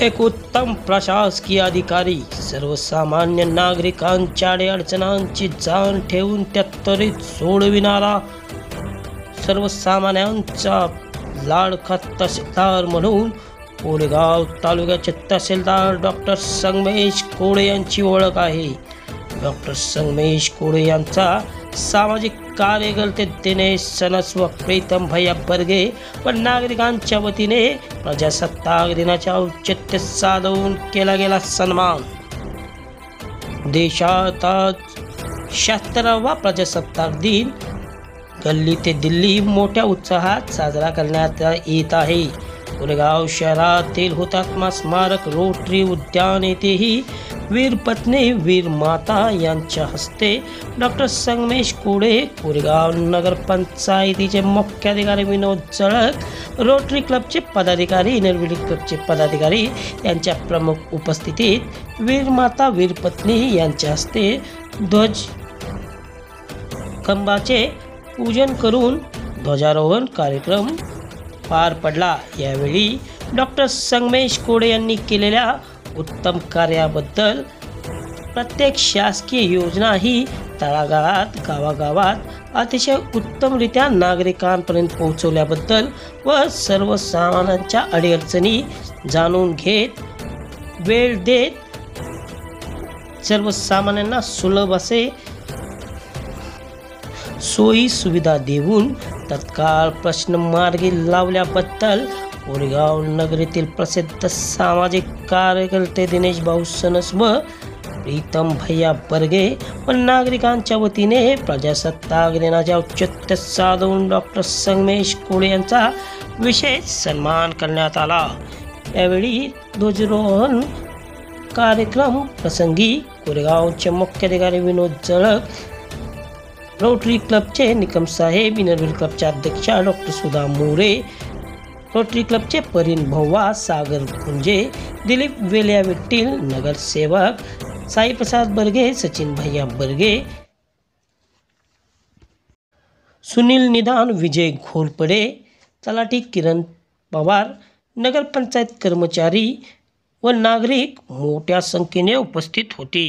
एक उत्तम प्रशासकीय अधिकारी सर्वसामान्य नागरिकांच्या अडचणांची जाण ठेवून त्या त्वरित सोडविणारा, सर्वसामान्यांचा लाडका तहसीलदार म्हणून कोरेगाव तालुक्याचे तहसीलदार डॉक्टर संगमेश कोळे यांची ओळख आहे। डॉक्टर संगमेश कोळे यांचा सामाजिक कार्यकर्ते दिनेश सनस व प्रीतम भैया बर्गे व नागरिकांच्या वतीने प्रजासत्ताक दिनाचे औचित्य साधून केला गेला सन्मान। देशात आज 76वा प्रजासत्ताक दिन गल्ली ते दिल्ली मोठ्या उत्साहात साजरा करण्यात येत आहे। कोरेगाव शहरातील हुतात्मा स्मारक रोटरी उद्यान येथेही वीर पत्नी वीर माता यांच्या हस्ते डॉक्टर संगमेश कोळे, कोरेगाव नगर पंचायतीचे मुख्याधिकारी विनोद जळक, रोटरी क्लबचे पदाधिकारी, इनरविडी क्लबचे पदाधिकारी यांच्या प्रमुख उपस्थितीत वीर माता वीर पत्नी यांच्या हस्ते ध्वज कंबाचे पूजन करून ध्वजारोहण कार्यक्रम पार पडला। यावेळी डॉक्टर संगमेश कोळे यांनी केलेल्या उत्तम कार्याबद्दल, प्रत्येक शासकीय योजना ही तळागाळात गावागावात अतिशय उत्तमरित्या नागरिकांपर्यंत पोहोचवल्याबद्दल व सर्वसामान्यांच्या अडीअडचणी जाणून घेत, वेळ देत सर्वसामान्यांना सुलभ असे सोयी सुविधा देऊन तत्काळ प्रश्न मार्गी लावल्याबद्दल कोरेगाव नगर येथील प्रसिद्ध सामाजिक कार्यकर्ते दिनेश भाऊ सनस व प्रीतम भैया बर्गे व नागरिकांच्या वतीने प्रजासत्ताक दिनाचे औचित्य साधून डॉक्टर संगमेश कोळे यांचा विशेष सन्मान करण्यात आला। यावेळी ध्वजारोहण कार्यक्रम प्रसंगी कोरेगावचे मुख्याधिकारी विनोद जळक, रोटरी क्लबचे निकम साहेब, इनरविडी क्लबचे अध्यक्षा डॉक्टर सुधा मोरे, रोटरी क्लबचे परिण भव्वा, सागर गुंजे, दिलीप वेल्या विठ्ठल, नगरसेवक साई प्रसाद बर्गे, सचिन भैया बर्गे, सुनील निदान, विजय घोरपडे, तलाठी किरण पवार, नगरपंचायत कर्मचारी व नागरिक मोठ्या संख्येने उपस्थित होते।